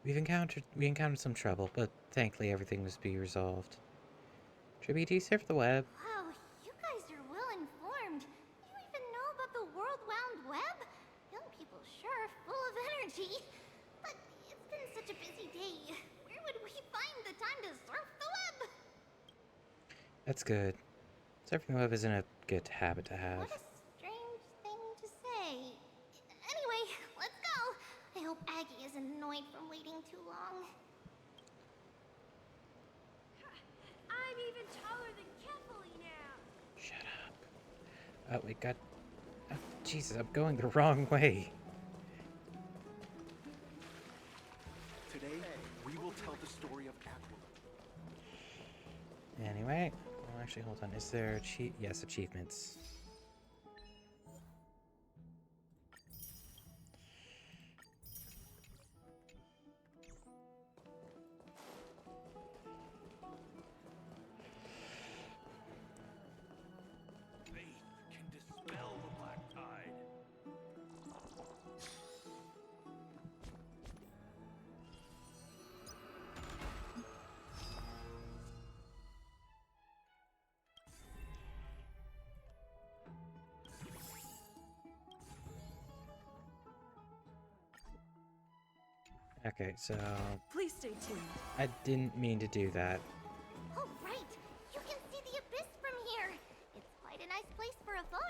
We encountered some trouble, but thankfully everything was be resolved. Tribby, do you surf the web? Wow, you guys are well informed. You even know about the World Wound Web? Young people sure are full of energy. But it's been such a busy day. Where would we find the time to surf the web? That's good. Surfing the web isn't a good habit to have. What a strange thing to say. Anyway, let's go. I hope Aggie isn't annoyed from waiting too long. I'm even taller than Kefali now. Shut up. Oh, we got... Oh, Jesus, I'm going the wrong way. Today, we will tell the story of Aquila. Anyway, well, actually, hold on. Is there yes, achievements. Faith can dispel the black tide. Okay, so Please stay tuned. I didn't mean to do that. Oh, right. You can see the abyss from here. It's quite a nice place for a photo.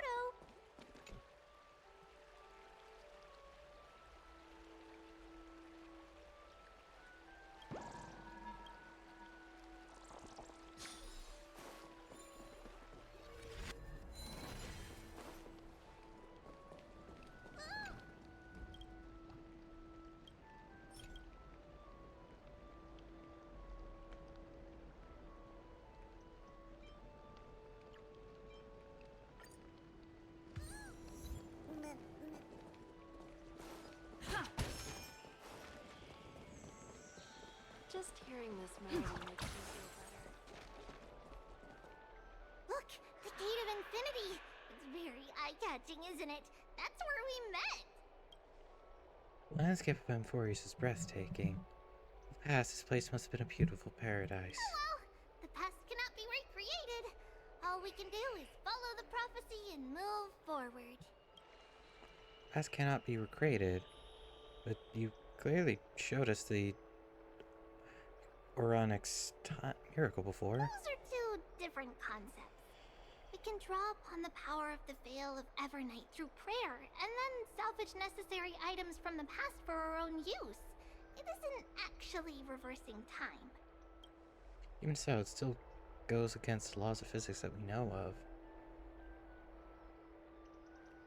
Just hearing this melody makes me feel better. Look, the Gate of Infinity. It's very eye-catching, isn't it? That's where we met. The landscape of Amphorius is breathtaking. In the past, this place must have been a beautiful paradise. Well, the past cannot be recreated. All we can do is follow the prophecy and move forward. Past cannot be recreated, but you clearly showed us the Oronix miracle before. Those are two different concepts. We can draw upon the power of the Veil of Evernight through prayer, and then salvage necessary items from the past for our own use. It isn't actually reversing time. Even so, it still goes against the laws of physics that we know of.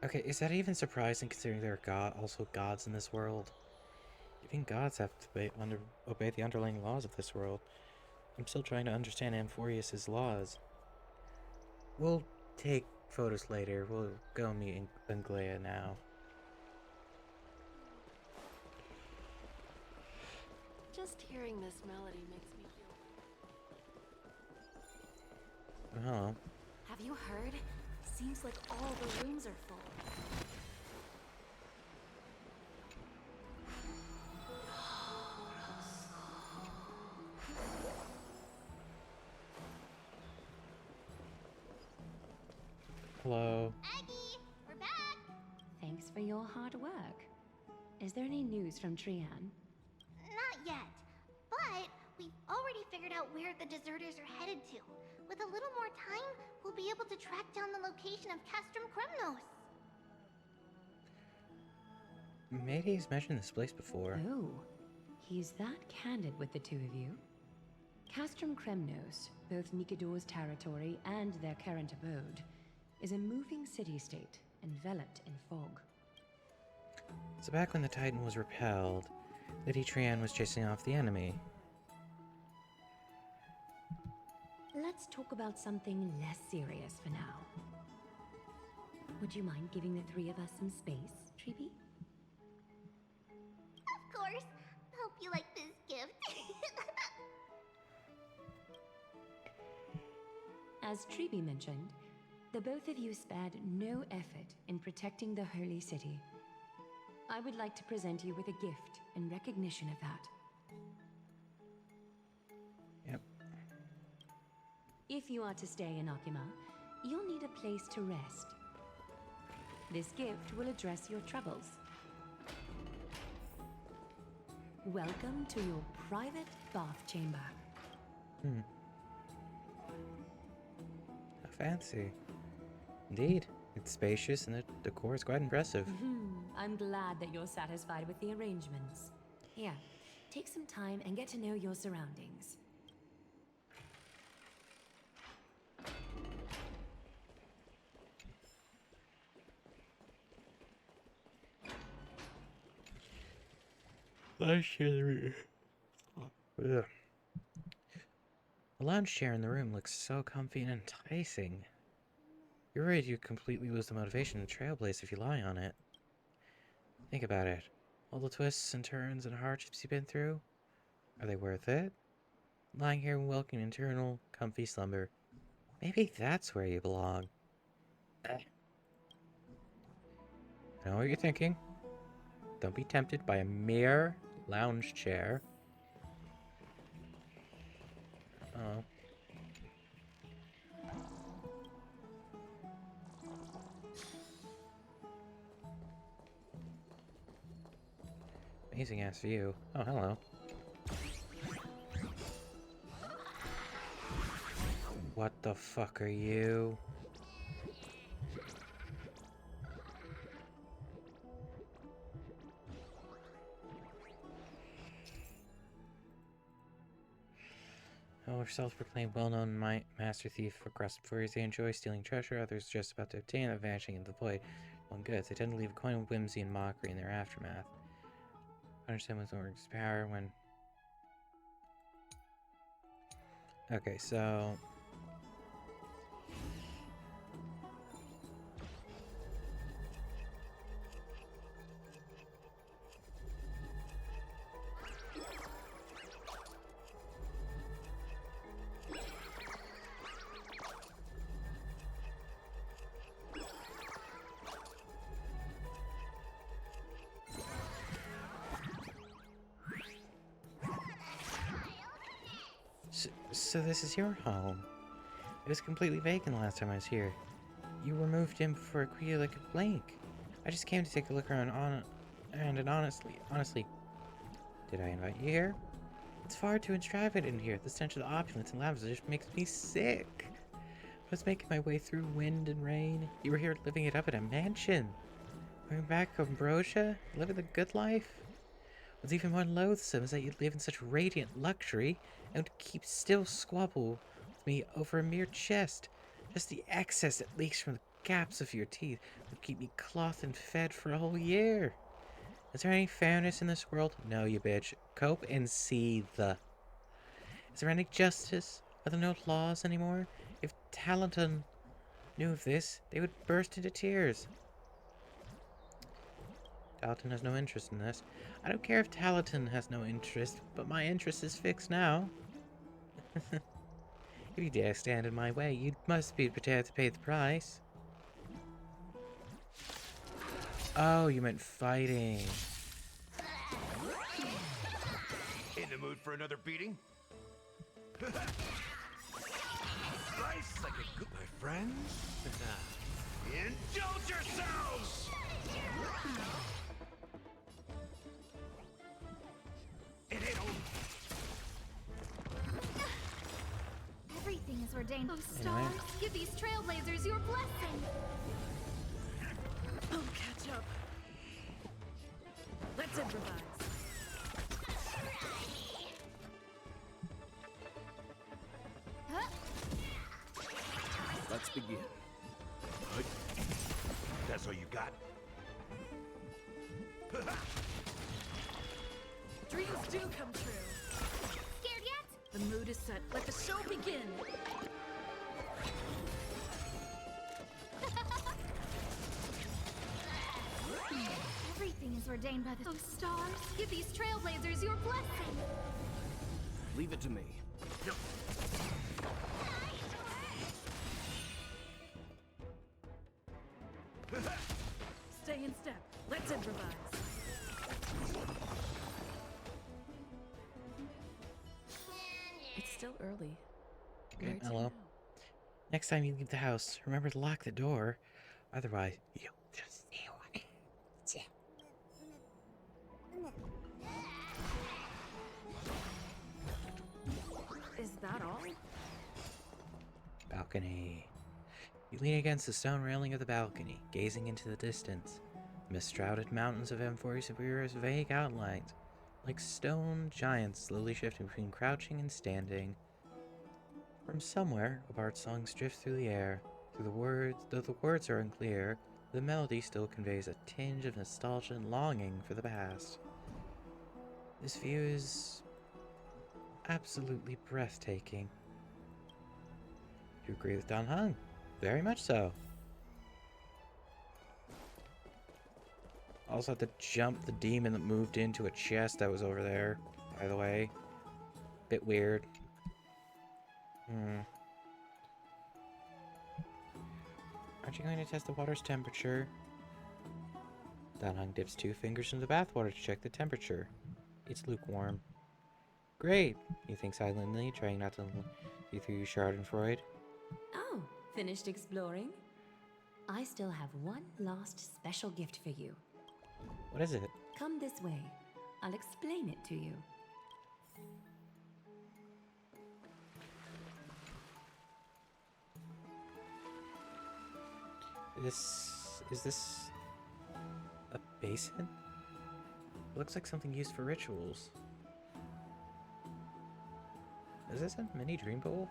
Okay, is that even surprising considering there are also gods in this world? Even gods have to obey the underlying laws of this world. I'm still trying to understand Amphorius' laws. We'll take photos later. We'll go meet Anglea now. Just hearing this melody makes me feel Oh. Have you heard? Seems like all the rooms are full. Hello. Aggie, we're back! Thanks for your hard work. Is there any news from Trian? Not yet, but we've already figured out where the deserters are headed to. With a little more time, we'll be able to track down the location of Castrum Kremnos. Mayde's mentioned this place before. Oh, he's that candid with the two of you. Castrum Kremnos, both Nikador's territory and their current abode, is a moving city-state enveloped in fog. So back when the Titan was repelled, Lady Trian was chasing off the enemy. Let's talk about something less serious for now. Would you mind giving the three of us some space, Treeby? Of course. Hope you like this gift. As Treeby mentioned, the both of you spared no effort in protecting the holy city. I would like to present you with a gift in recognition of that. Yep. If you are to stay in Akima, you'll need a place to rest. This gift will address your troubles. Welcome to your private bath chamber. How fancy. Indeed. It's spacious and the decor is quite impressive. I'm glad that you're satisfied with the arrangements. Here, take some time and get to know your surroundings. Lounge chair in the room. Ugh. The lounge chair in the room looks so comfy and enticing. You're worried you completely lose the motivation to trailblaze if you lie on it. Think about it. All the twists and turns and hardships you've been through, are they worth it? Lying here and welcoming eternal, comfy slumber. Maybe that's where you belong. I know what you're thinking. Don't be tempted by a mere lounge chair. Oh. Amazing ass view. Oh, hello. What the fuck are you? Oh, self-proclaimed well-known master thief across before they enjoy stealing treasure, others just about to obtain it, vanishing into the void. One goods. They tend to leave a coin of whimsy and mockery in their aftermath. Understand what's works power when... Okay, so... So this is your home. It was completely vacant last time I was here. You were moved in before it greeted like a blink. I just came to take a look around and honestly, did I invite you here? It's far too extravagant in here. The stench of the opulence and lavish just makes me sick. I was making my way through wind and rain. You were here living it up in a mansion. Going back to Ambrosia, living the good life. What's even more loathsome is that you live in such radiant luxury and would keep still squabble with me over a mere chest. Just the excess that leaks from the gaps of your teeth would keep me clothed and fed for a whole year. Is there any fairness in this world? No, you bitch. Cope and seethe. Is there any justice? Are there no laws anymore? If Talaton knew of this, they would burst into tears. Talaton has no interest in this. I don't care if Talaton has no interest, but my interest is fixed now. If you dare stand in my way, you must be prepared to pay the price. Oh, you meant fighting. In the mood for another beating? Slice like a good, my friends. Indulge yourselves! It ain't over. Everything is ordained. Oh, stars, give these trailblazers your blessing. I'll catch up. Let's improvise. Let's begin. Good. That's all you got? Dreams do come true. Scared yet? The mood is set. Let the show begin. Everything is ordained by the... Oh, stars, give these trailblazers your blessing. Leave it to me. Stay in step. Let's improvise. still early. Okay, Where to hello. now? Next time you leave the house, remember to lock the door. Otherwise, you'll just see what Is that all? balcony. You lean against the stone railing of the balcony, gazing into the distance. The mist-shrouded mountains of M40 Superior's vague outlines, like stone giants slowly shifting between crouching and standing. From somewhere, a bard's songs drift through the air. Though the words are unclear, the melody still conveys a tinge of nostalgia and longing for the past. This view is absolutely breathtaking. You agree with Don Hung? Very much so. Also had to jump the demon that moved into a chest that was over there, by the way. Bit weird. Aren't you going to test the water's temperature? Don Hung dips 2 fingers into the bathwater to check the temperature. It's lukewarm. Great, he thinks silently, trying not to see through Schadenfreude. Oh, finished exploring? I still have one last special gift for you. What is it? Come this way. I'll explain it to you. Is this a basin? Looks like something used for rituals. Is this a mini dream bowl?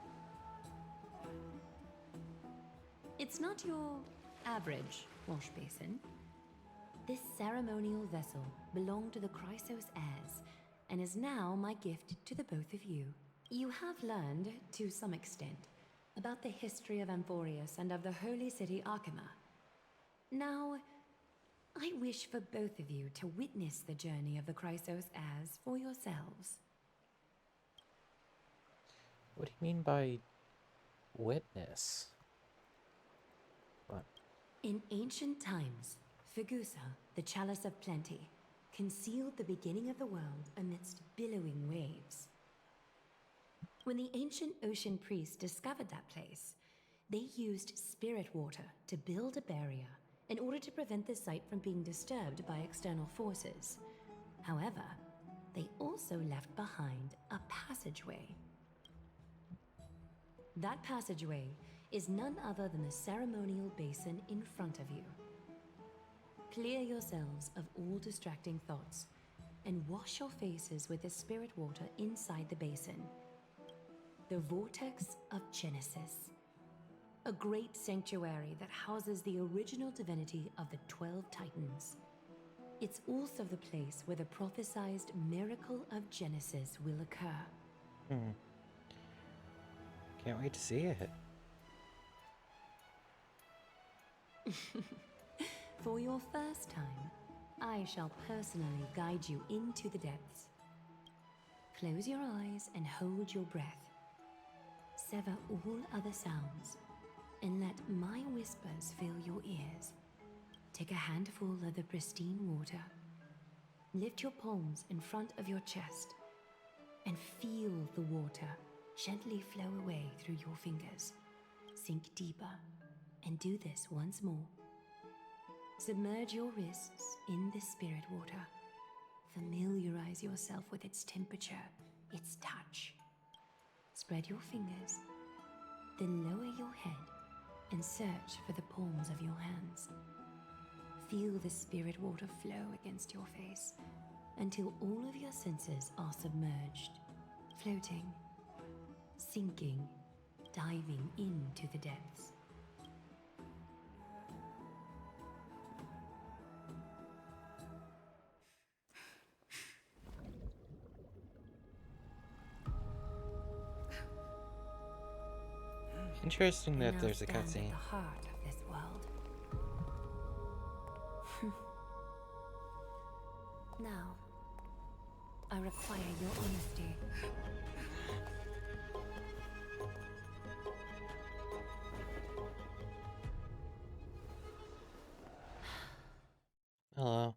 It's not your average wash basin. This ceremonial vessel belonged to the Chrysos heirs and is now my gift to the both of you. You have learned, to some extent, about the history of Amphorius and of the holy city Arkema. Now, I wish for both of you to witness the journey of the Chrysos heirs for yourselves. What do you mean by witness? What? In ancient times, Fegusa, the chalice of plenty, concealed the beginning of the world amidst billowing waves. When the ancient ocean priests discovered that place, they used spirit water to build a barrier in order to prevent the site from being disturbed by external forces. However, they also left behind a passageway. That passageway is none other than the ceremonial basin in front of you. Clear yourselves of all distracting thoughts and wash your faces with the spirit water inside the basin. The Vortex of Genesis, a great sanctuary that houses the original divinity of the 12 Titans. It's also the place where the prophesized miracle of Genesis will occur. Can't wait to see it. For your first time, I shall personally guide you into the depths. Close your eyes and hold your breath. Sever all other sounds and let my whispers fill your ears. Take a handful of the pristine water. Lift your palms in front of your chest and feel the water gently flow away through your fingers. Sink deeper and do this once more. Submerge your wrists in the spirit water. Familiarize yourself with its temperature, its touch. Spread your fingers, then lower your head and search for the palms of your hands. Feel the spirit water flow against your face until all of your senses are submerged, floating, sinking, diving into the depths. Interesting that Now there's a stand cutscene. at the heart of this world. Now, I require your honesty. Hello.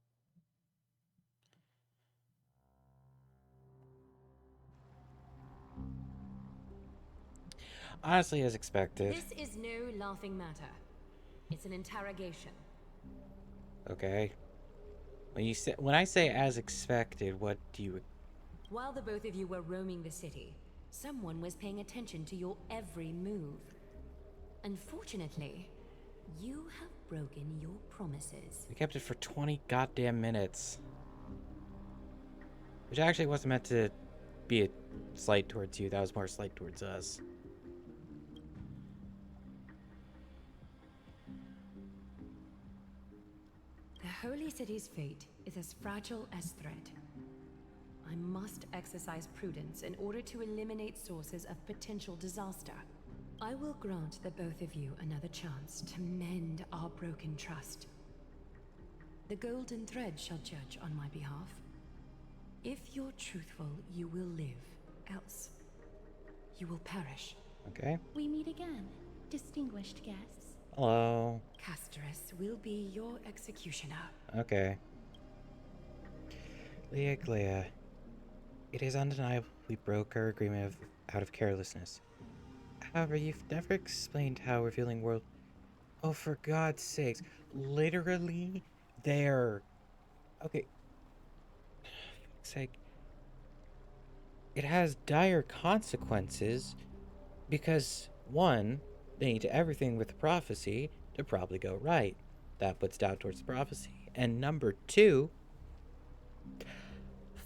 Honestly, as expected. This is no laughing matter. It's an interrogation. Okay. When I say as expected, what do you... While the both of you were roaming the city, someone was paying attention to your every move. Unfortunately, you have broken your promises. We kept it for 20 goddamn minutes. Which actually wasn't meant to be a slight towards you, that was more a slight towards us. The Holy City's fate is as fragile as thread. I must exercise prudence in order to eliminate sources of potential disaster. I will grant the both of you another chance to mend our broken trust. The golden thread shall judge on my behalf. If you're truthful, you will live. Else, you will perish. Okay. We meet again, distinguished guests. Hello. Casterus will be your executioner. Okay. Leah Glea. It is undeniable we broke our agreement out of carelessness. However, you've never explained how revealing world... Oh, for God's sakes. Literally, there. Okay. For fuck's sake. It has dire consequences because, one, they need everything with the prophecy to probably go right. That puts doubt towards the prophecy. And number two,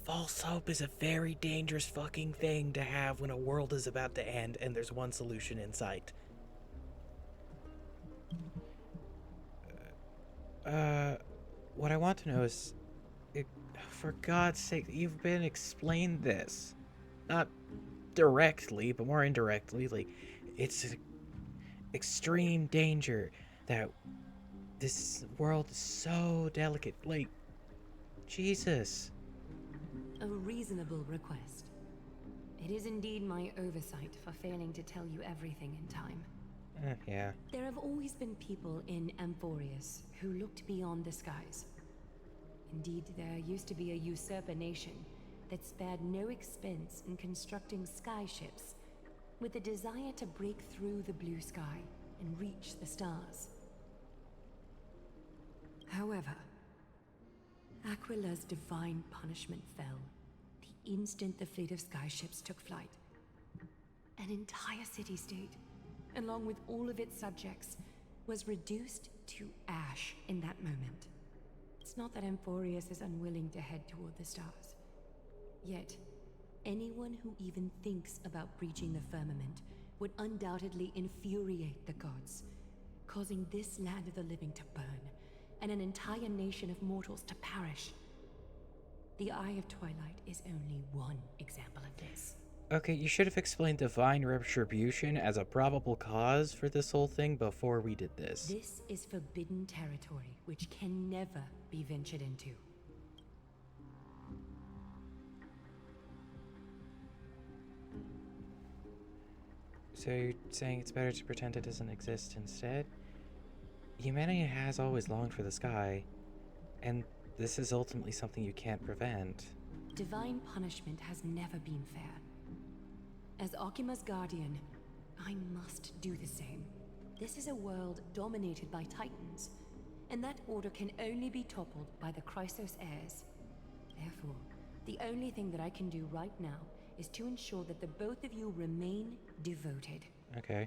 false hope is a very dangerous fucking thing to have when a world is about to end and there's one solution in sight. What I want to know is, for God's sake, you've been explained this. Not directly, but more indirectly. Like, it's an extreme danger that this world is so delicate. Like, Jesus. A reasonable request. It is indeed my oversight for failing to tell you everything in time. Yeah. There have always been people in Amphorius who looked beyond the skies. Indeed, there used to be a usurper nation that spared no expense in constructing sky-ships with the desire to break through the blue sky and reach the stars. However, Aquila's divine punishment fell the instant the fleet of skyships took flight. An entire city-state, along with all of its subjects, was reduced to ash in that moment. It's not that Amphorius is unwilling to head toward the stars. Yet, anyone who even thinks about breaching the firmament would undoubtedly infuriate the gods, causing this land of the living to burn, and an entire nation of mortals to perish. The Eye of Twilight is only one example of this. Okay, you should have explained divine retribution as a probable cause for this whole thing before we did this. This is forbidden territory, which can never be ventured into. So you're saying it's better to pretend it doesn't exist instead? Humanity has always longed for the sky, and this is ultimately something you can't prevent. Divine punishment has never been fair. As Okima's guardian, I must do the same. This is a world dominated by Titans, and that order can only be toppled by the Chrysos heirs. Therefore, the only thing that I can do right now is to ensure that the both of you remain devoted. Okay.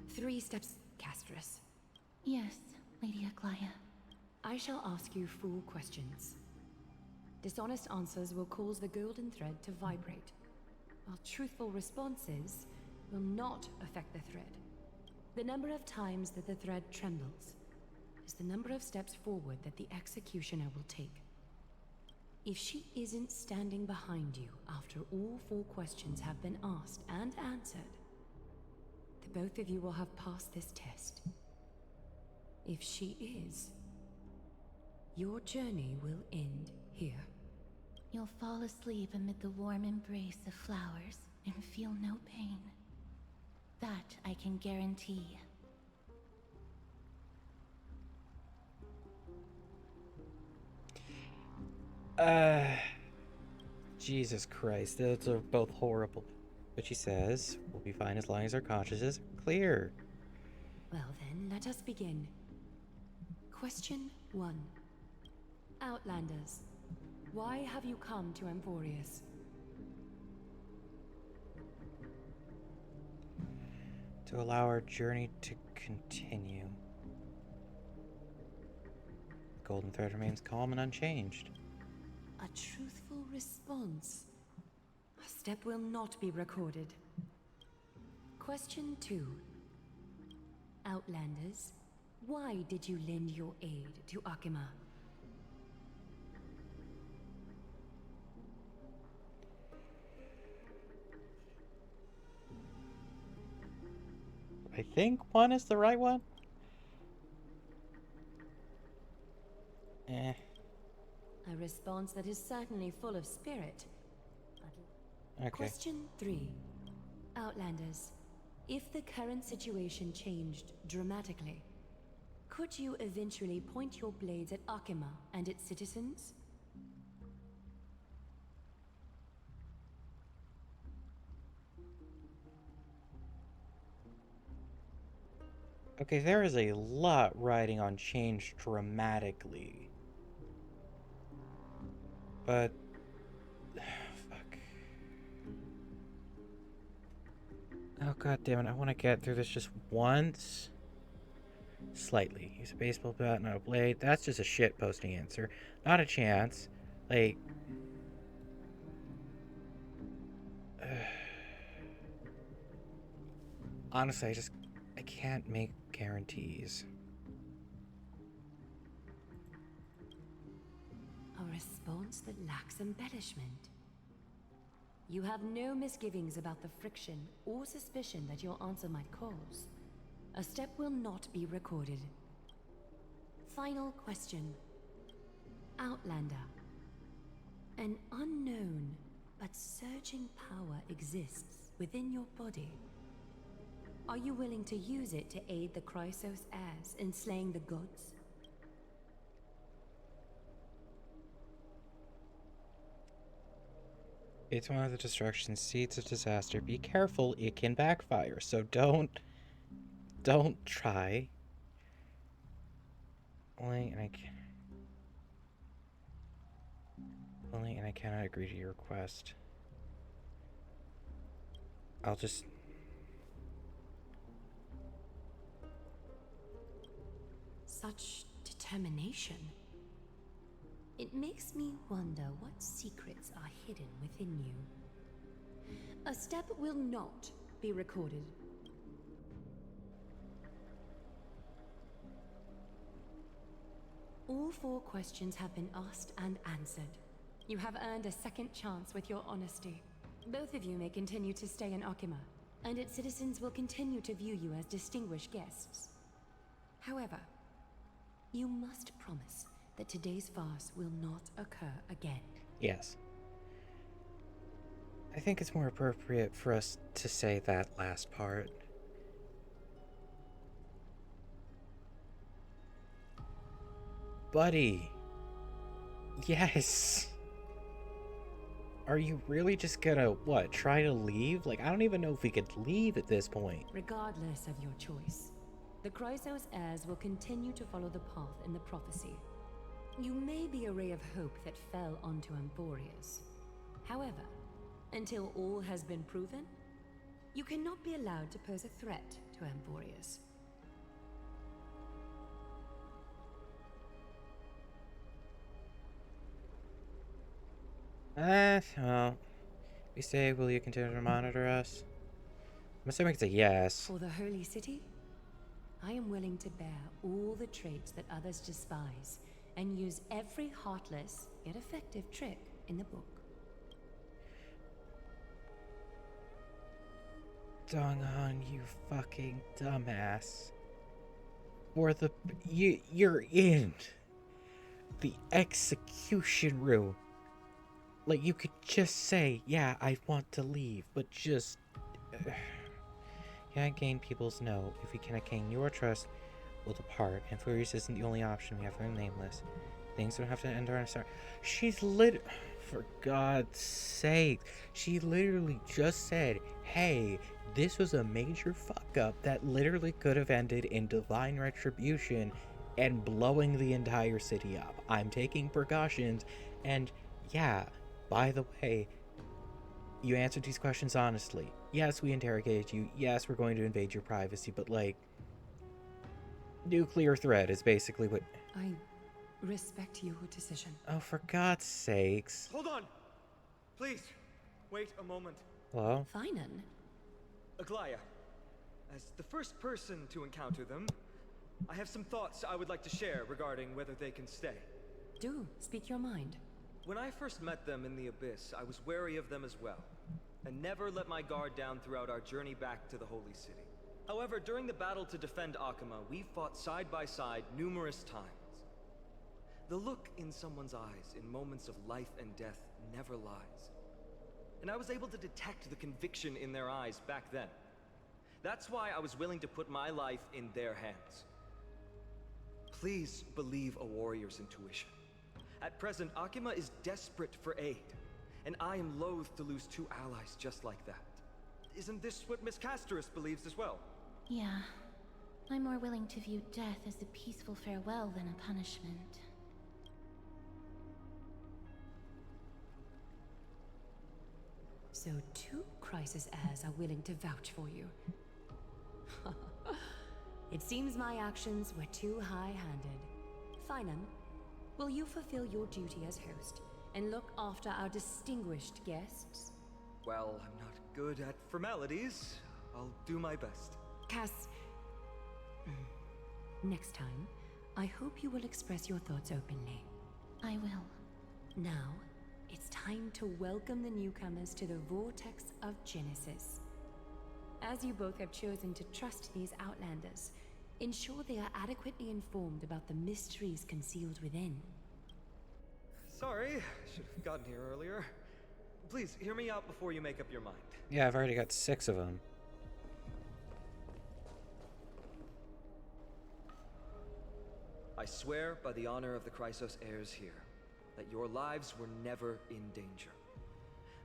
3 steps, Casterus. Yes, Lady Aglaya. I shall ask you 4 questions. Dishonest answers will cause the golden thread to vibrate, while truthful responses will not affect the thread. The number of times that the thread trembles is the number of steps forward that the executioner will take. If she isn't standing behind you after all 4 questions have been asked and answered, the both of you will have passed this test. If she is, your journey will end here. You'll fall asleep amid the warm embrace of flowers and feel no pain. That I can guarantee. Jesus Christ, those are both horrible. But she says, we'll be fine as long as our consciences are clear. Well then, let us begin. Question 1. Outlanders, why have you come to Emporius? To allow our journey to continue. The golden thread remains calm and unchanged. A truthful response. A step will not be recorded. Question 2. Outlanders, why did you lend your aid to Akima? I think one is the right one. A response that is certainly full of spirit. Okay. Question 3. Outlanders, if the current situation changed dramatically, could you eventually point your blades at Akima and its citizens? Okay, there is a lot riding on change dramatically. But... fuck. Oh god damn it, I want to get through this just once. Slightly. Use a baseball bat, not a blade. That's just a shit posting answer. Not a chance. Like... honestly, I can't make guarantees. A response that lacks embellishment. You have no misgivings about the friction or suspicion that your answer might cause. A step will not be recorded. Final question. Outlander. An unknown but surging power exists within your body. Are you willing to use it to aid the Chrysos heirs in slaying the gods? It's one of the destruction seeds of disaster. Be careful, it can backfire. So don't try. Only and I cannot agree to your request. I'll just... Such determination. It makes me wonder what secrets are hidden within you. A step will not be recorded. All 4 questions have been asked and answered. You have earned a second chance with your honesty. Both of you may continue to stay in Akima, and its citizens will continue to view you as distinguished guests. However, you must promise that today's farce will not occur again. Yes. I think it's more appropriate for us to say that last part. Buddy. Yes. Are you really just gonna, what, try to leave? Like, I don't even know if we could leave at this point. Regardless of your choice, the Chrysos heirs will continue to follow the path in the prophecy. You may be a ray of hope that fell onto Emporius. However, until all has been proven, you cannot be allowed to pose a threat to Emporius. Well, we say, will you continue to monitor us? I'm assuming it's a yes. For the Holy City, I am willing to bear all the traits that others despise and use every heartless yet effective trick in the book. Dong-Han, you fucking dumbass. You're in the execution room. Like, you could just say, yeah, I want to leave, but just... can't gain people's no. If we cannot gain your trust, we'll depart. And Furious isn't the only option we have for Nameless. Things don't have to end on a start. She's for God's sake. She literally just said, hey, this was a major fuck up that literally could have ended in divine retribution and blowing the entire city up. I'm taking precautions, and yeah, by the way, you answered these questions honestly. Yes, we interrogated you. Yes, we're going to invade your privacy, but like, nuclear threat is basically what. I respect your decision. Oh, for God's sakes. Hold on! Please, wait a moment. Hello? Finan. Aglaya, as the first person to encounter them, I have some thoughts I would like to share regarding whether they can stay. Do speak your mind. When I first met them in the Abyss, I was wary of them as well, and never let my guard down throughout our journey back to the Holy City. However, during the battle to defend Akama, we fought side by side numerous times. The look in someone's eyes in moments of life and death never lies. And I was able to detect the conviction in their eyes back then. That's why I was willing to put my life in their hands. Please believe a warrior's intuition. At present, Akima is desperate for aid, and I am loath to lose two allies just like that. Isn't this what Miss Casterus believes as well? Yeah. I'm more willing to view death as a peaceful farewell than a punishment. So 2 crisis heirs are willing to vouch for you. It seems my actions were too high-handed. Finan, will you fulfill your duty as host and look after our distinguished guests? Well, I'm not good at formalities. I'll do my best. Cass, next time, I hope you will express your thoughts openly. I will. Now, it's time to welcome the newcomers to the Vortex of Genesis. As you both have chosen to trust these Outlanders, ensure they are adequately informed about the mysteries concealed within. Sorry, should have gotten here earlier. Please, hear me out before you make up your mind. Yeah, I've already got 6 of them. I swear by the honor of the Chrysos heirs here, that your lives were never in danger.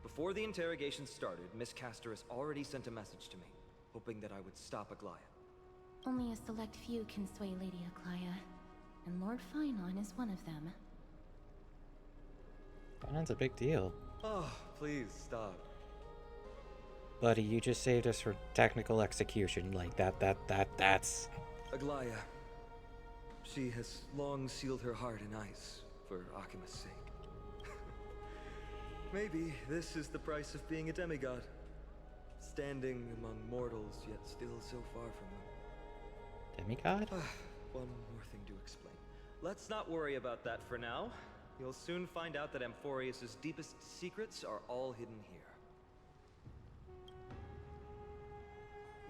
Before the interrogation started, Miss Casterus already sent a message to me, hoping that I would stop Aglaya. Only a select few can sway Lady Aglaya, and Lord Finon is one of them. Finon's a big deal. Oh, please stop. Buddy, you just saved us from technical execution. Like, that's... Aglaya. She has long sealed her heart in ice for Akima's sake. Maybe this is the price of being a demigod. Standing among mortals, yet still so far from them. Demigod? One more thing to explain. Let's not worry about that for now. You'll soon find out that Amphorius's deepest secrets are all hidden here.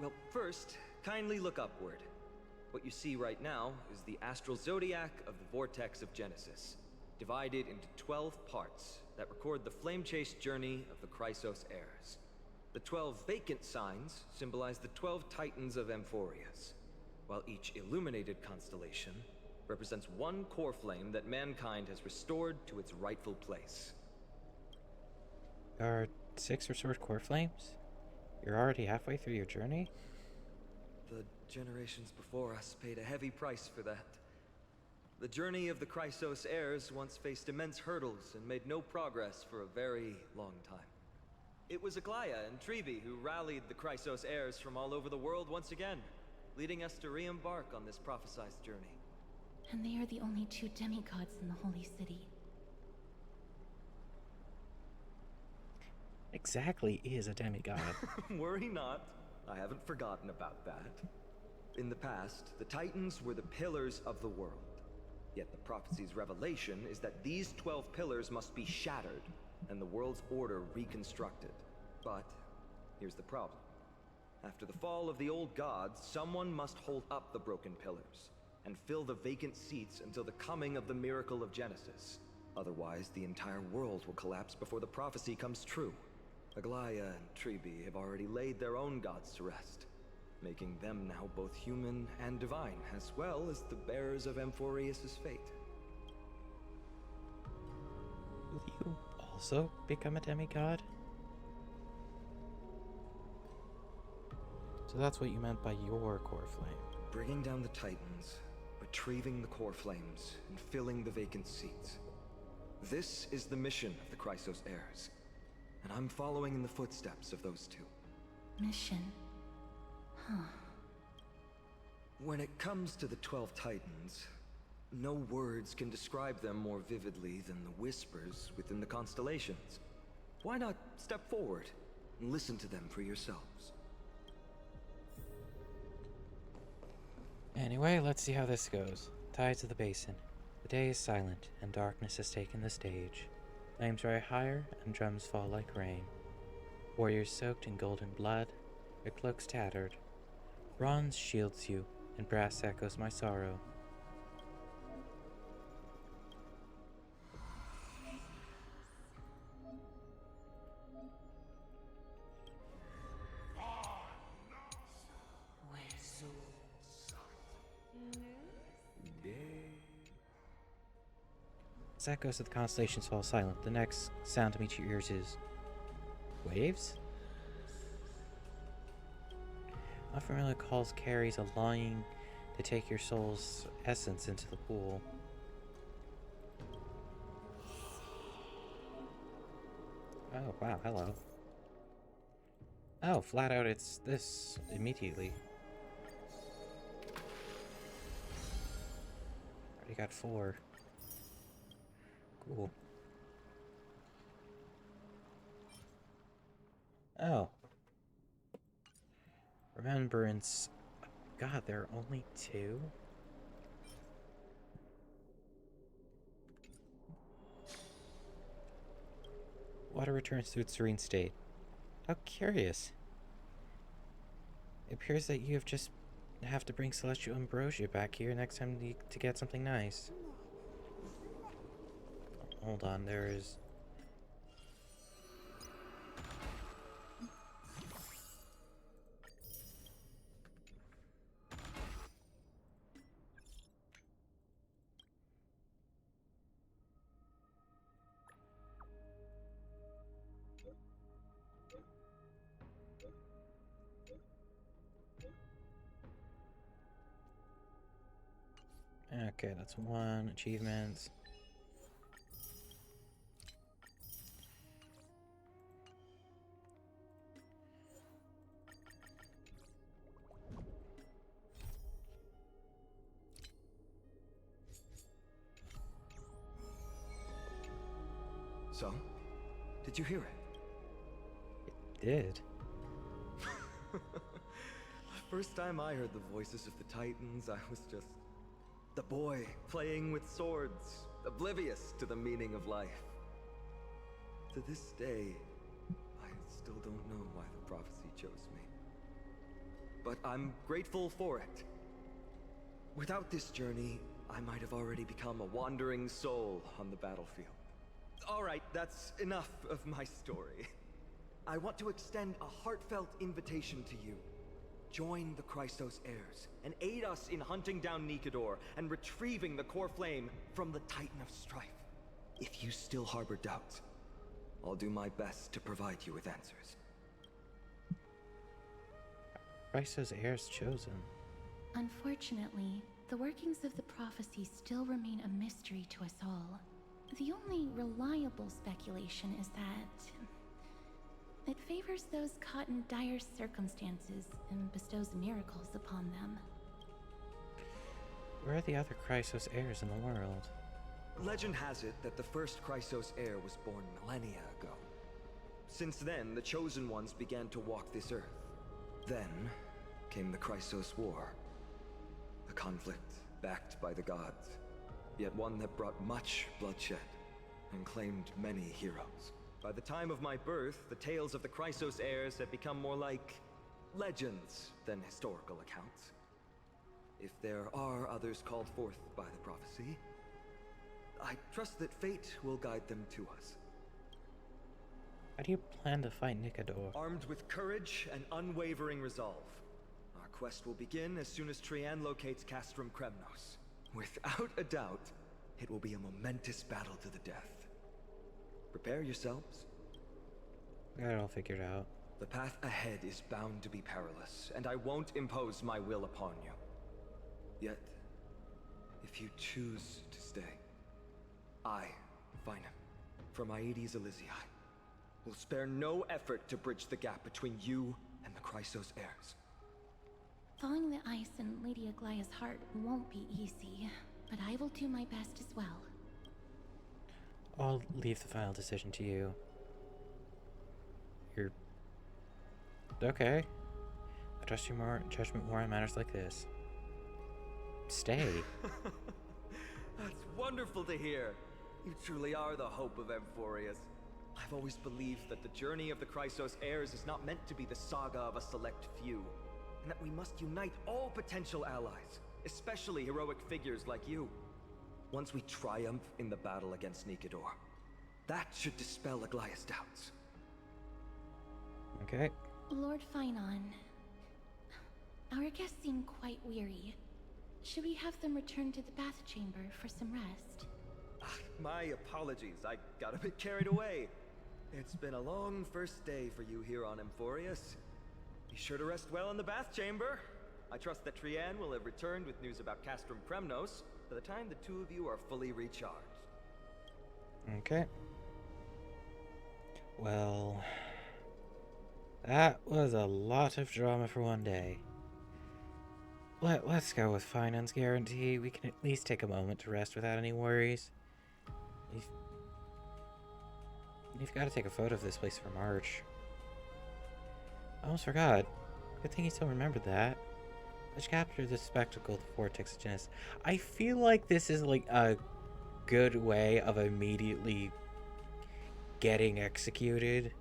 Well, first, kindly look upward. What you see right now is the astral zodiac of the Vortex of Genesis, divided into 12 parts that record the flame-chased journey of the Chrysos heirs. The 12 vacant signs symbolize the 12 titans of Amphorius, while each illuminated constellation represents one core flame that mankind has restored to its rightful place. There are 6 restored core flames? You're already halfway through your journey? The generations before us paid a heavy price for that. The journey of the Chrysos heirs once faced immense hurdles and made no progress for a very long time. It was Aglaya and Trebi who rallied the Chrysos heirs from all over the world once again, leading us to re-embark on this prophesized journey. And they are the only 2 demigods in the Holy City. Exactly is a demigod. Worry not. I haven't forgotten about that. In the past, the Titans were the pillars of the world. Yet the prophecy's revelation is that these 12 pillars must be shattered, and the world's order reconstructed. But here's the problem. After the fall of the old gods, someone must hold up the broken pillars, and fill the vacant seats until the coming of the miracle of Genesis. Otherwise, the entire world will collapse before the prophecy comes true. Aglaya and Trebi have already laid their own gods to rest, making them now both human and divine, as well as the bearers of Amphorius' fate. Will you also become a demigod? So that's what you meant by your core flame. Bringing down the Titans, retrieving the core flames, and filling the vacant seats. This is the mission of the Chrysos heirs, and I'm following in the footsteps of those two. Mission. Huh. When it comes to the 12 Titans, no words can describe them more vividly than the whispers within the constellations. Why not step forward and listen to them for yourselves? Anyway, let's see how this goes. Tides of the basin. The day is silent, and darkness has taken the stage. Flames rise higher, and drums fall like rain. Warriors soaked in golden blood, their cloaks tattered. Bronze shields you, and brass echoes my sorrow. As echoes of the constellations fall silent, the next sound to meet your ears is... waves? Unfamiliar calls carries a longing to take your soul's essence into the pool. Oh, wow, hello. Oh, flat out it's this immediately. Already got 4. Cool. Oh. Remembrance. God, there are only 2? Water returns to its serene state. How curious. It appears that you have to bring Celestial Ambrosia back here next time to get something nice. Hold on, there is... Okay, that's 1 achievement. So, did you hear it? It did. First time I heard the voices of the Titans, I was just the boy playing with swords, oblivious to the meaning of life. To this day, I still don't know why the prophecy chose me. But I'm grateful for it. Without this journey, I might have already become a wandering soul on the battlefield. Alright, that's enough of my story. I want to extend a heartfelt invitation to you. Join the Chrysos heirs, and aid us in hunting down Nikador and retrieving the core flame from the Titan of Strife. If you still harbor doubts, I'll do my best to provide you with answers. Chrysos heirs chosen. Unfortunately, the workings of the prophecy still remain a mystery to us all. The only reliable speculation is that it favors those caught in dire circumstances and bestows miracles upon them. Where are the other Chrysos heirs in the world? Legend has it that the first Chrysos heir was born millennia ago. Since then, the Chosen Ones began to walk this earth. Then came the Chrysos War. A conflict backed by the gods, yet one that brought much bloodshed and claimed many heroes. By the time of my birth, the tales of the Chrysos heirs had become more like legends than historical accounts. If there are others called forth by the prophecy, I trust that fate will guide them to us. How do you plan to fight Nikador? Armed with courage and unwavering resolve, our quest will begin as soon as Trian locates Castrum Kremnos. Without a doubt, it will be a momentous battle to the death. Prepare yourselves. Got it all figured out. The path ahead is bound to be perilous, and I won't impose my will upon you. Yet, if you choose to stay, I, Finam, from Aedes Elysiae, will spare no effort to bridge the gap between you and the Chrysos heirs. Thawing the ice in Lady Aglaya's heart won't be easy, but I will do my best as well. I'll leave the final decision to you. You're... Okay. I trust your judgment more on matters like this. Stay. That's wonderful to hear. You truly are the hope of Amphorius. I've always believed that the journey of the Chrysos heirs is not meant to be the saga of a select few, and that we must unite all potential allies, especially heroic figures like you. Once we triumph in the battle against Nikedor, that should dispel Aglaya's doubts. Okay. Lord Finon, our guests seem quite weary. Should we have them return to the bath chamber for some rest? My apologies, I got a bit carried away. It's been a long first day for you here on Amphorius. Be sure to rest well in the bath chamber. I trust that Trianne will have returned with news about Castrum Kremnos by the time the two of you are fully recharged. Okay. Well, that was a lot of drama for one day. Let's go with Finance Guarantee. We can at least take a moment to rest without any worries. We've got to take a photo of this place for March. I almost forgot. Good thing you still remembered that. Let's capture the spectacle of the Vortex of Genesis. I feel like this is like a good way of immediately getting executed.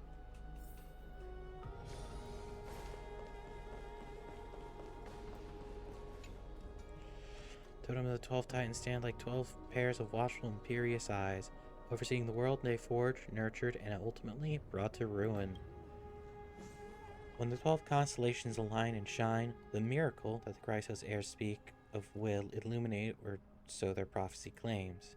Totem of the 12 Titans stand like 12 pairs of watchful, imperious eyes, overseeing the world they forged, nurtured, and ultimately brought to ruin. When the 12 constellations align and shine, the miracle that the Chrysos heirs speak of will illuminate, or so their prophecy claims.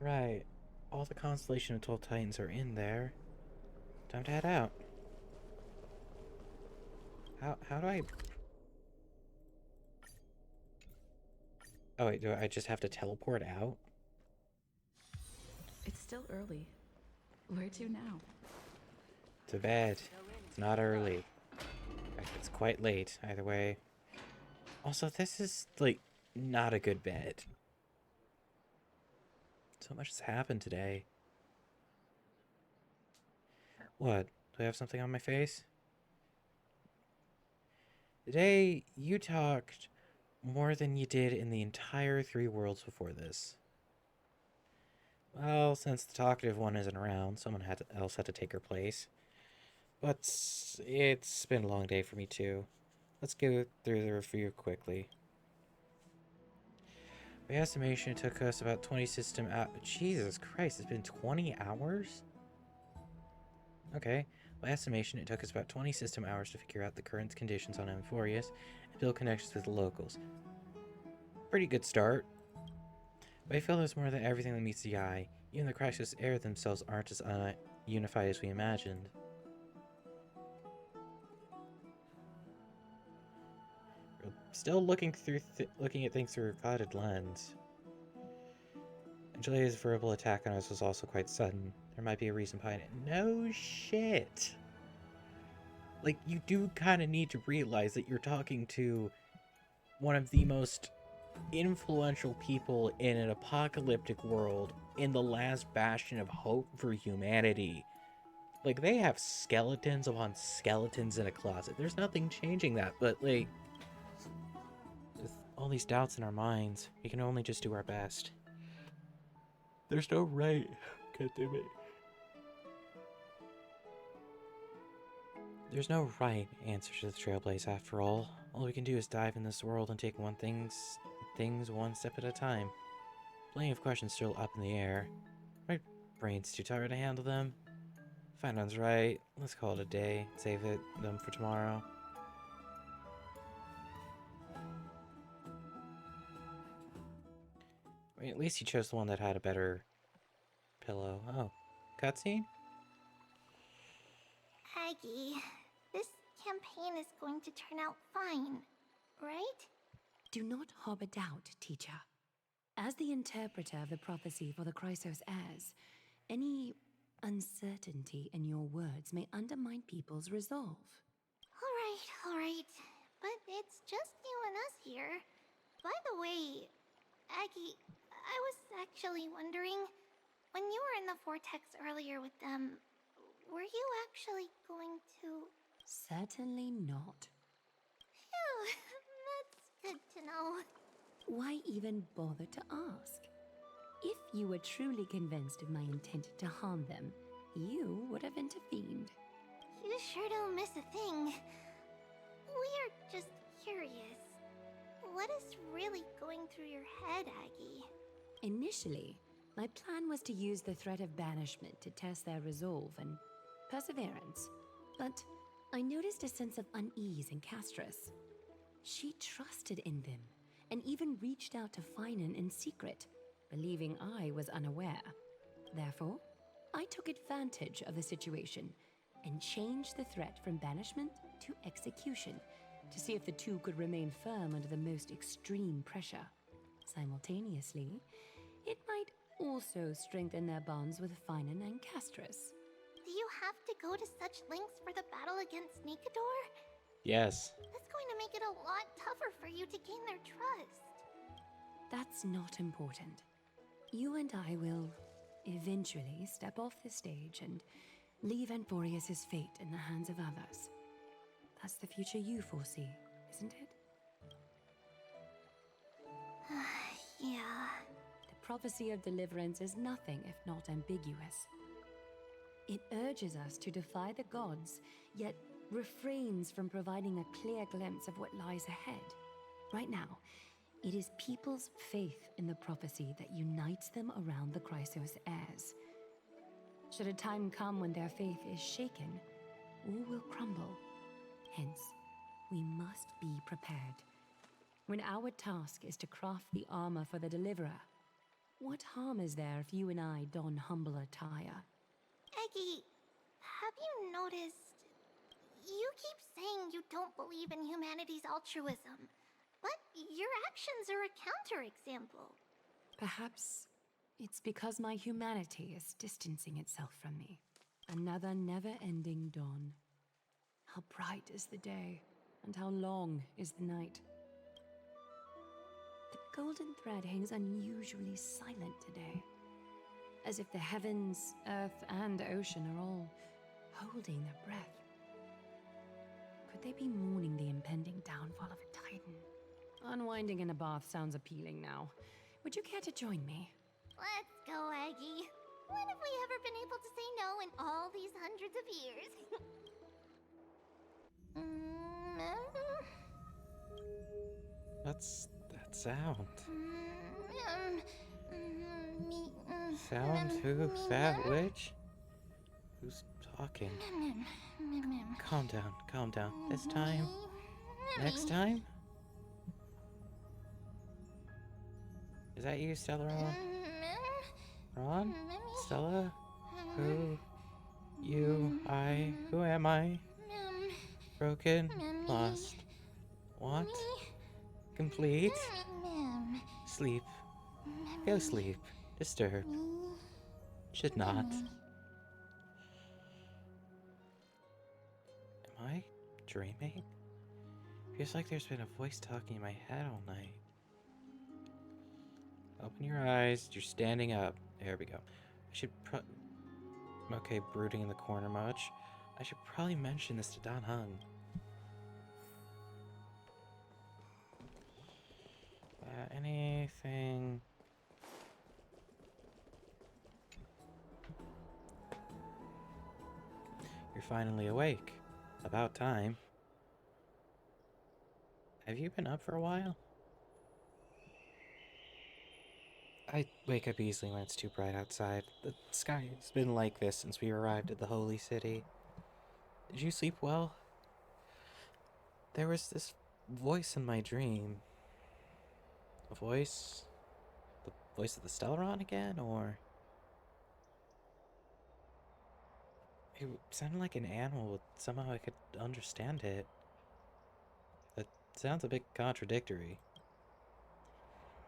Right. All the constellation of 12 Titans are in there. Time to head out. How do I... Oh wait, do I just have to teleport out? It's still early. Where to now? To bed. It's not early. In fact, it's quite late, either way. Also, this is, like, not a good bed. So much has happened today. What? Do I have something on my face? Today, you talked more than you did in the entire 3 worlds before this. Well, since the talkative one isn't around, someone else had to take her place. But it's been a long day for me too. Let's go through the review quickly. By estimation, it took us about 20 system hours. Jesus Christ, it's been 20 hours? Okay. By estimation, it took us about 20 system hours to figure out the current conditions on Amphorius and build connections with the locals. Pretty good start. But I feel there's more than everything that meets the eye. Even the Chrysos heirs themselves aren't as unified as we imagined. We're still looking at things through a clouded lens. Angelia's verbal attack on us was also quite sudden. There might be a reason behind it. No shit! Like, you do kind of need to realize that you're talking to one of the most influential people in an apocalyptic world in the last bastion of hope for humanity. Like, they have skeletons upon skeletons in a closet. There's nothing changing that, but, like, with all these doubts in our minds, we can only just do our best. There's no right. God damn it. There's no right answer to the Trailblaze after all. All we can do is dive in this world and take things one step at a time. Plenty of questions still up in the air. My brain's too tired to handle them. Fine one's right. Let's call it a day. Save them for tomorrow. I mean, at least you chose the one that had a better pillow. Oh, cutscene? Aggie, this campaign is going to turn out fine, right? Do not harbor doubt, teacher. As the interpreter of the prophecy for the Chrysos heirs, any uncertainty in your words may undermine people's resolve. Alright. But it's just you and us here. By the way, Aggie, I was actually wondering, when you were in the vortex earlier with them, were you actually going to... Certainly not. Phew, that's good to know. Why even bother to ask? If you were truly convinced of my intent to harm them, you would have intervened. You sure don't miss a thing. We're just curious. What is really going through your head, Aggie? Initially, my plan was to use the threat of banishment to test their resolve and perseverance. But I noticed a sense of unease in Castris. She trusted in them and even reached out to Finan in secret, believing I was unaware. Therefore, I took advantage of the situation and changed the threat from banishment to execution to see if the two could remain firm under the most extreme pressure. Simultaneously, it might also strengthen their bonds with Finan and Castris. Do you have to go to such lengths for the battle against Nikador? Yes. That's going to make it a lot tougher for you to gain their trust. That's not important. You and I will eventually step off the stage and leave Anforius' fate in the hands of others. That's the future you foresee, isn't it? Yeah. The prophecy of deliverance is nothing if not ambiguous. It urges us to defy the gods, yet refrains from providing a clear glimpse of what lies ahead. Right now, it is people's faith in the prophecy that unites them around the Chrysos heirs. Should a time come when their faith is shaken, all will crumble. Hence, we must be prepared. When our task is to craft the armor for the deliverer, what harm is there if you and I don humble attire? Eggie, have you noticed... You keep saying you don't believe in humanity's altruism, but your actions are a counterexample. Perhaps it's because my humanity is distancing itself from me. Another never-ending dawn. How bright is the day, and how long is the night. The golden thread hangs unusually silent today, as if the heavens, earth, and ocean are all holding their breath. Could they be mourning the impending downfall of a titan? Unwinding in a bath sounds appealing now. Would you care to join me? Let's go, Aggie. When have we ever been able to say no in all these hundreds of years? What's that sound? Sound? Who's that witch? Who's talking? Calm down, calm down. This time? Next time? Is that you, Stella Ron? Ron? Stella? Who? You? I? Who am I? Broken? Lost? Want? Complete? Sleep. Go sleep. Disturb. Should not. Am I dreaming? Feels like there's been a voice talking in my head all night. Open your eyes. You're standing up. There we go. I should okay, brooding in the corner much. I should probably mention this to Don Hung. Anything... You're finally awake. About time. Have you been up for a while? I wake up easily when it's too bright outside. The sky has been like this since we arrived at the Holy City. Did you sleep well? There was this voice in my dream. A voice? The voice of the Stellaron again, or... It sounded like an animal, but somehow I could understand it. That sounds a bit contradictory.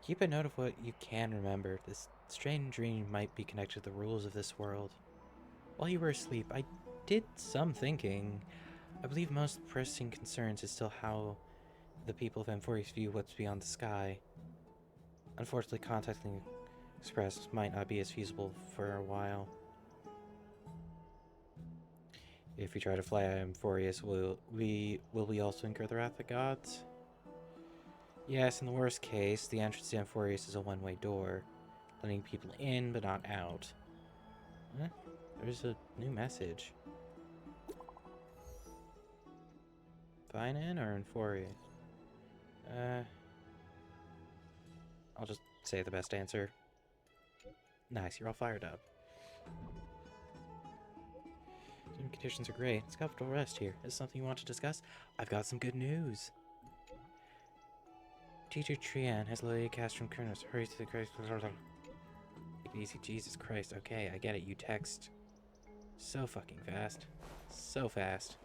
Keep a note of what you can remember. This strange dream might be connected to the rules of this world. While you were asleep, I did some thinking. I believe most pressing concerns is still how the people of Amphorius view what's beyond the sky. Unfortunately, contacting Express might not be as feasible for a while. If we try to fly Amphorius, will we also incur the wrath of the gods? Yes, in the worst case, the entrance to Amphorius is a one-way door, letting people in but not out. Huh? There's a new message. Finan or Amphorius? I'll just say the best answer. Nice, you're all fired up. Sleeping conditions are great. It's comfortable rest here. Is something you want to discuss? I've got some good news. Teacher Trian has located Castrum Kurnos. Hurry to the Christ. Take it easy, Jesus Christ. Okay, I get it. You text so fucking fast. So fast.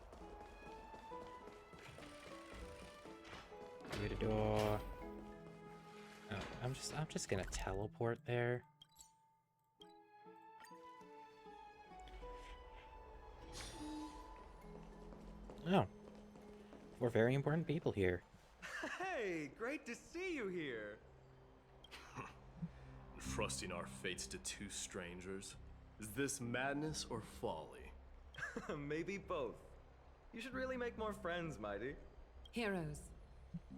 Through the door. Oh, I'm just gonna teleport there. Oh. We're very important people here. Hey, great to see you here. Trusting our fates to two strangers? Is this madness or folly? Maybe both. You should really make more friends, Mighty. Heroes,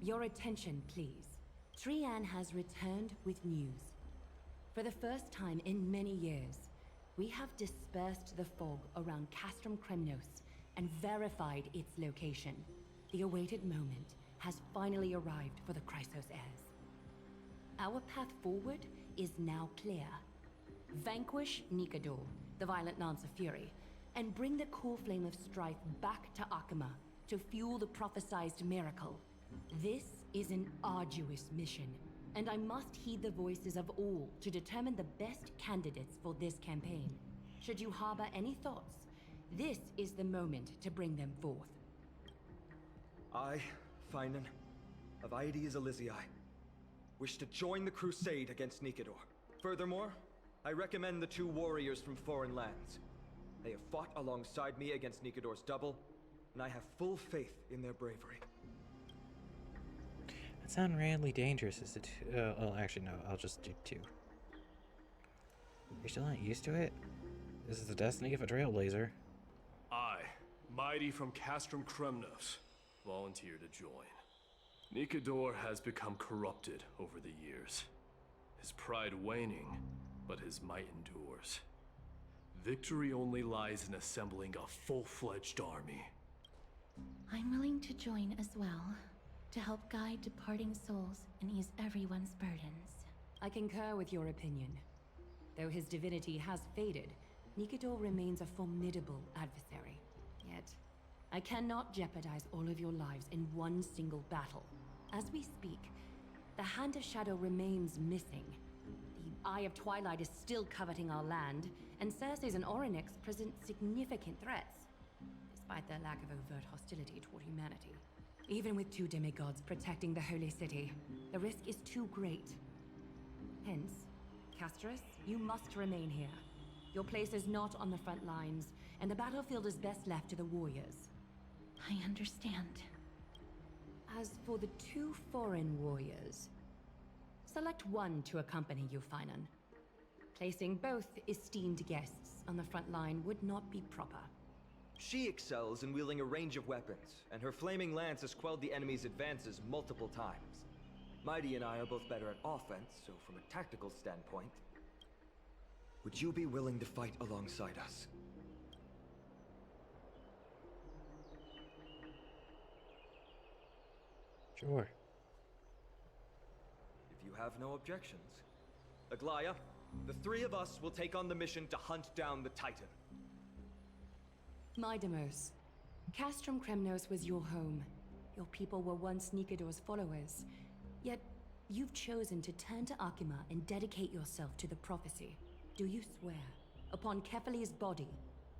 your attention, please. Trian has returned with news. For the first time in many years, we have dispersed the fog around Castrum Kremnos and verified its location. The awaited moment has finally arrived for the Chrysos heirs. Our path forward is now clear. Vanquish Nikador, the violent Lance of Fury, and bring the core flame of strife back to Akama to fuel the prophesized miracle. This is an arduous mission, and I must heed the voices of all to determine the best candidates for this campaign. Should you harbor any thoughts, this is the moment to bring them forth. I, Finan, of Aedes Elysiae, wish to join the crusade against Nikador. Furthermore, I recommend the two warriors from foreign lands. They have fought alongside me against Nikador's double, and I have full faith in their bravery. That sounds randomly dangerous as it. Well, actually, no. I'll just do two. You're still not used to it? This is the destiny of a trailblazer. I, Mighty from Castrum Kremnos, volunteer to join. Nikador has become corrupted over the years. His pride waning, but his might endures. Victory only lies in assembling a full-fledged army. I'm willing to join as well, to help guide departing souls and ease everyone's burdens. I concur with your opinion. Though his divinity has faded, Nikador remains a formidable adversary. Yet, I cannot jeopardize all of your lives in one single battle. As we speak, the Hand of Shadow remains missing. The Eye of Twilight is still coveting our land, and Circes and Orynyx present significant threats, despite their lack of overt hostility toward humanity. Even with two demigods protecting the Holy City, the risk is too great. Hence, Castris, you must remain here. Your place is not on the front lines, and the battlefield is best left to the warriors. I understand. As for the two foreign warriors, select one to accompany you, Finan. Placing both esteemed guests on the front line would not be proper. She excels in wielding a range of weapons, and her flaming lance has quelled the enemy's advances multiple times. Mighty and I are both better at offense, so from a tactical standpoint, would you be willing to fight alongside us? Sure. If you have no objections. Aglaya, the three of us will take on the mission to hunt down the Titan. Midamos, Castrum Kremnos was your home. Your people were once Nikador's followers. Yet, you've chosen to turn to Akima and dedicate yourself to the prophecy. Do you swear, upon Kefali's body,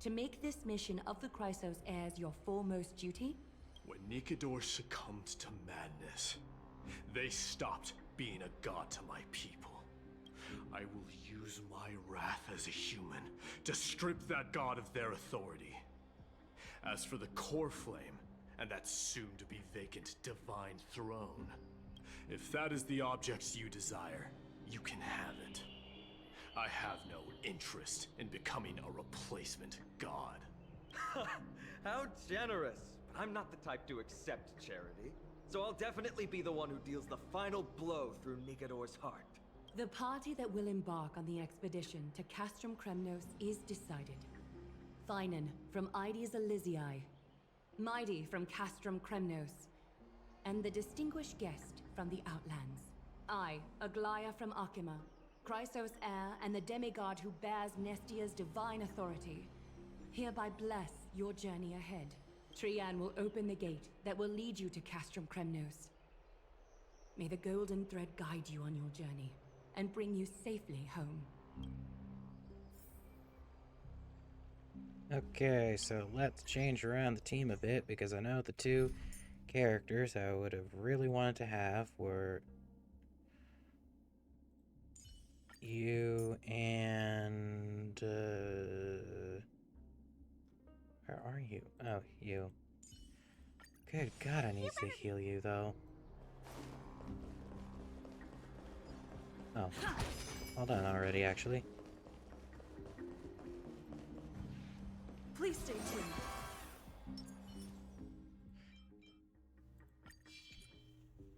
to make this mission of the Chrysos heirs your foremost duty? When Nikador succumbed to madness, they stopped being a god to my people. I will use my wrath as a human to strip that god of their authority. As for the core flame, and that soon-to-be vacant divine throne, if that is the object you desire, you can have it. I have no interest in becoming a replacement god. How generous! But I'm not the type to accept charity, so I'll definitely be the one who deals the final blow through Nikador's heart. The party that will embark on the expedition to Castrum Kremnos is decided. Finan from Ides Elysiae, Mighty from Castrum Kremnos, and the distinguished guest from the Outlands. I, Aglaya from Akima, Chrysos heir and the demigod who bears Nestia's divine authority, hereby bless your journey ahead. Trian will open the gate that will lead you to Castrum Kremnos. May the golden thread guide you on your journey and bring you safely home. Okay, so let's change around the team a bit, because I know the two characters I would have really wanted to have were you and where are you? Oh, you. Good God, I need to heal you though. Oh, well done already, actually. Please stay tuned.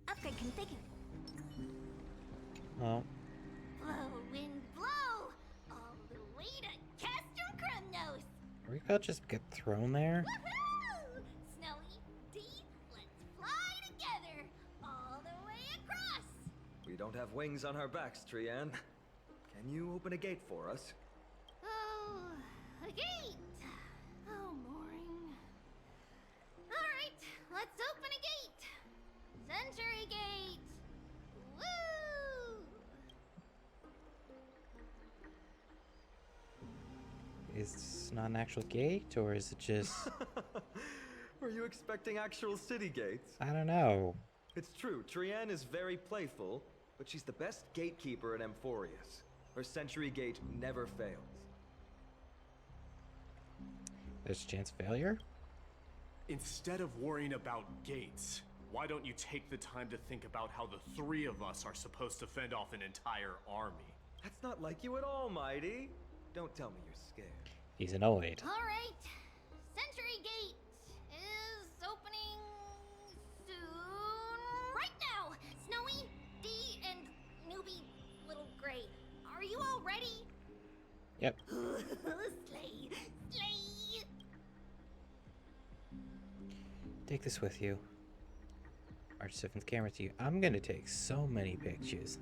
Upgrade configured. Well, Blow, wind, blow! All the way to Castrum Kremnos! are we about to just get thrown there? Woohoo! Snowy, D, let's fly together! All the way across! We don't have wings on our backs, Trian. Can you open a gate for us? Oh, a gate! Oh, boring. Alright, let's open a gate! Century Gate! Woo! Is this not an actual gate, or is it just... Were you expecting actual city gates? I don't know. It's true, Trian is very playful, but she's the best gatekeeper in Amphorius. Her Century Gate never fails. There's a chance of failure? Instead of worrying about gates, why don't you take the time to think about how the three of us are supposed to fend off an entire army? That's not like you at all, Mighty. Don't tell me you're scared. He's annoyed. Alright, Century Gate is opening soon. Right now! Snowy, D, and newbie Little Gray. Are you all ready? Yep. Slay! Slay! Take this with you. Arch Siffin's camera to you. I'm gonna take so many pictures.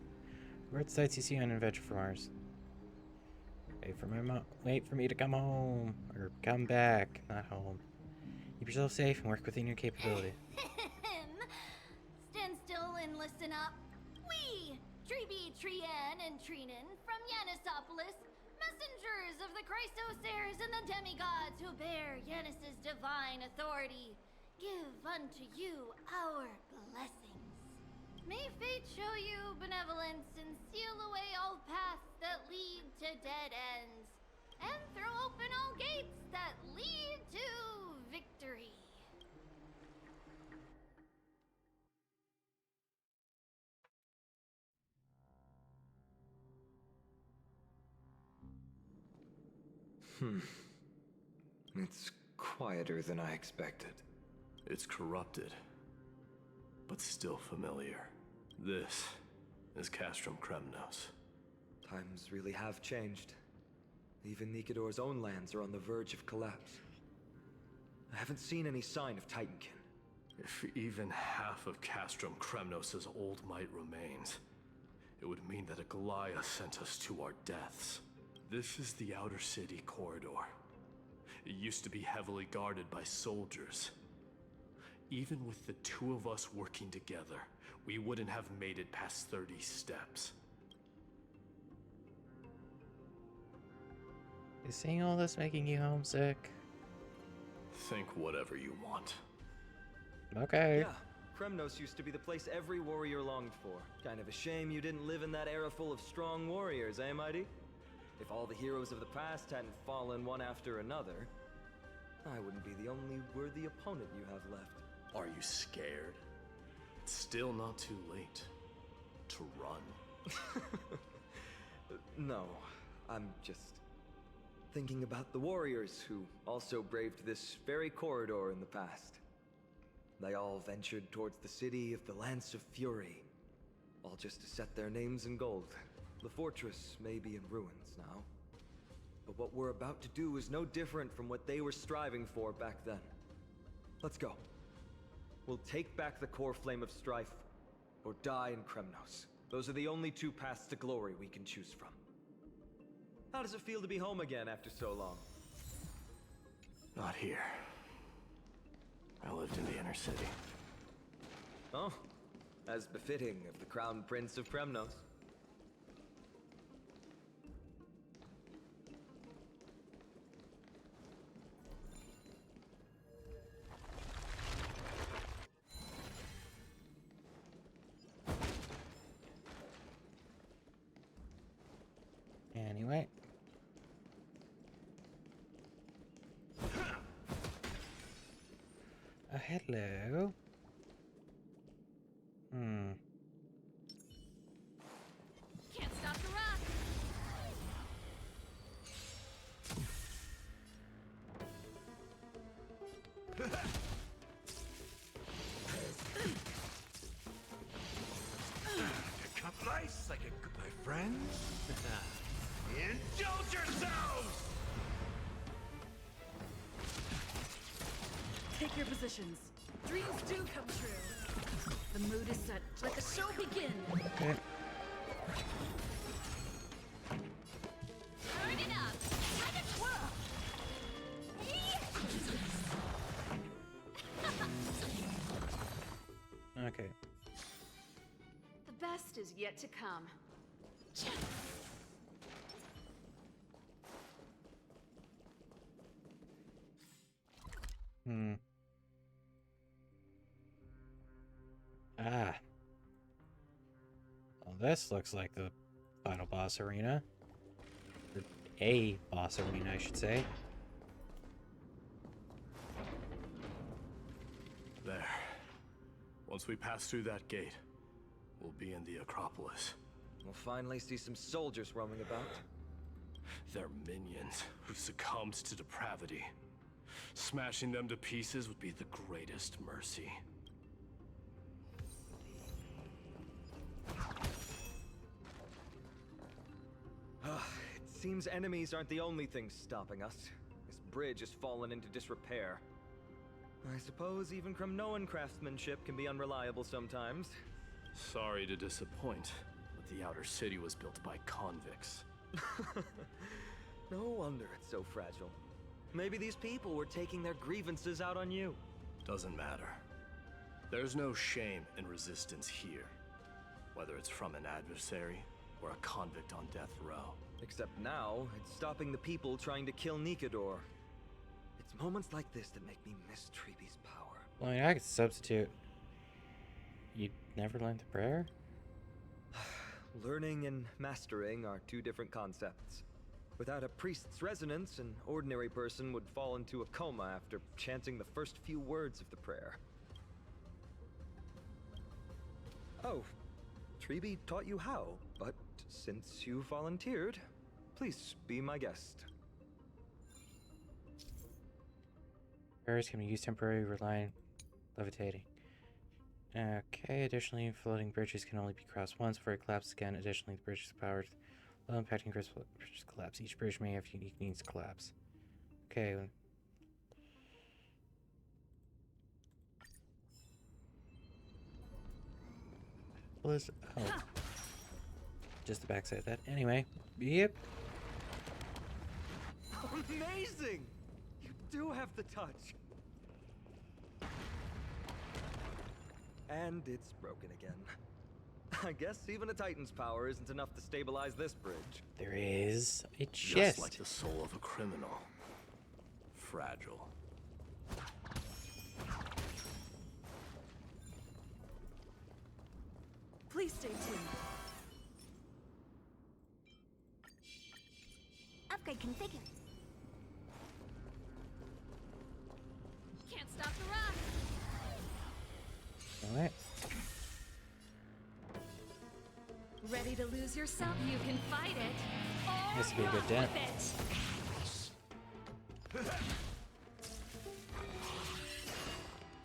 Where sights you see on Adventure from Mars. Wait for me to come home. Or come back, not home. Keep yourself safe and work within your capability. Stand still and listen up. We, Treeby, Trian, and Trinan from Yanisopolis, messengers of the Chrysos heirs and the demigods who bear Yanis's divine authority, give unto you our blessings. May fate show you benevolence and seal away all paths that lead to dead ends, and throw open all gates that lead to victory. It's quieter than I expected. It's corrupted, but still familiar. This is Castrum Kremnos. Times really have changed. Even Nikador's own lands are on the verge of collapse. I haven't seen any sign of Titankin. If even half of Castrum Kremnos' old might remains, it would mean that a Goliath sent us to our deaths. This is the Outer City corridor. It used to be heavily guarded by soldiers. Even with the two of us working together, we wouldn't have made it past 30 steps. Is seeing all this making you homesick? Think whatever you want. Okay. Yeah, Kremnos used to be the place every warrior longed for. Kind of a shame you didn't live in that era full of strong warriors, eh, Mighty? If all the heroes of the past hadn't fallen one after another, I wouldn't be the only worthy opponent you have left. Are you scared? It's still not too late to run. No, I'm just thinking about the warriors who also braved this very corridor in the past. They all ventured towards the city of the Lance of Fury, all just to set their names in gold. The fortress may be in ruins now, but what we're about to do is no different from what they were striving for back then. Let's go. We'll take back the core flame of strife, or die in Kremnos. Those are the only two paths to glory we can choose from. How does it feel to be home again after so long? Not here. I lived in the inner city. Oh, as befitting of the Crown Prince of Kremnos. Anyway. Hello. Can't stop the rock! Cup nice like a my friends. Indulge yourselves! Take your positions. Dreams do come true. The mood is set. Let the show begin. Okay. Turn it up. Time to twirl. Okay. The best is yet to come. Ah. Well, this looks like the final boss arena. Or a boss arena, I should say. There. Once we pass through that gate, we'll be in the Acropolis. We'll finally see some soldiers roaming about. They're minions who succumbed to depravity. Smashing them to pieces would be the greatest mercy. It seems enemies aren't the only things stopping us. This bridge has fallen into disrepair. I suppose even Kremnoan craftsmanship can be unreliable sometimes. Sorry to disappoint, but the outer city was built by convicts. No wonder it's so fragile. Maybe these people were taking their grievances out on you. Doesn't matter. There's no shame in resistance here, whether it's from an adversary or a convict on death row. Except now, it's stopping the people trying to kill Nikador. It's moments like this that make me miss Treeby's power. Well, I mean, I could substitute. You never learned the prayer? Learning and mastering are two different concepts. Without a priest's resonance, an ordinary person would fall into a coma after chanting the first few words of the prayer. Oh, Treeby taught you how, but since you volunteered, please be my guest. Prayers can be used temporarily, relying, levitating. Okay, additionally, floating bridges can only be crossed once before it collapses again. Additionally, the bridge is powered. Low impacting crystal bridges collapse. Each bridge may have unique needs to collapse. Okay. Well, oh. just the backside of that. Anyway, yep. Amazing! You do have the touch. And it's broken again. I guess even a Titan's power isn't enough to stabilize this bridge. There is a chest. Just like the soul of a criminal. Fragile. Please stay tuned. Upgrade configured. Can't stop the rush. Alright. Ready to lose yourself? You can fight it. Or This would be a good rock dent. with it.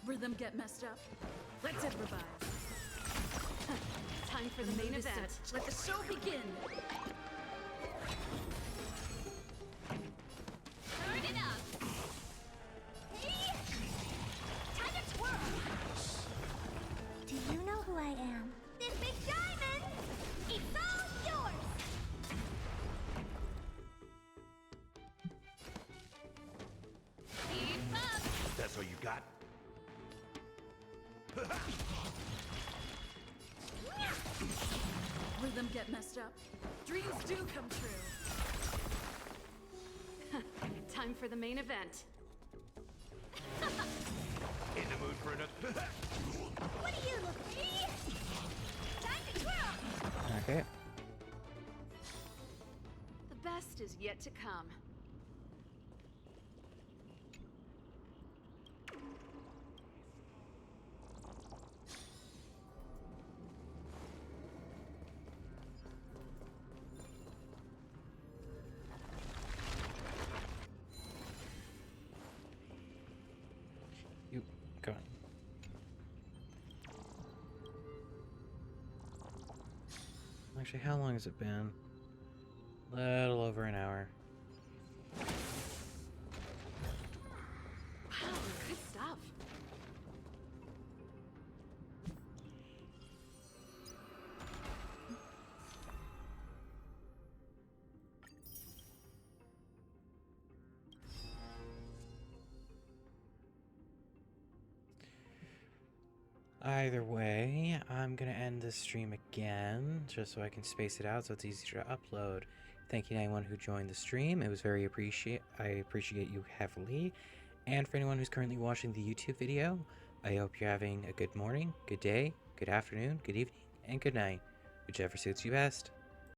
Rhythm get messed up. Let's improvise. Time for the main event. Let the show begin. Turn it up. Hey! Time to twirl. Do you know who I am? This big diamond! It's all yours! Keep up! That's all you got? Rhythm get messed up. Dreams do come true. Time for the main event. In the mood for another? What do you look at? Time to twirl! Okay. The best is yet to come. You go on. Actually, how long has it been? Little over an hour. Wow, good stuff. Either way, I'm gonna end this stream again, just so I can space it out so it's easier to upload. Thank you to anyone who joined the stream. It was very I appreciate you heavily. And for anyone who's currently watching the YouTube video, I hope you're having a good morning, good day, good afternoon, good evening, and good night, whichever suits you best.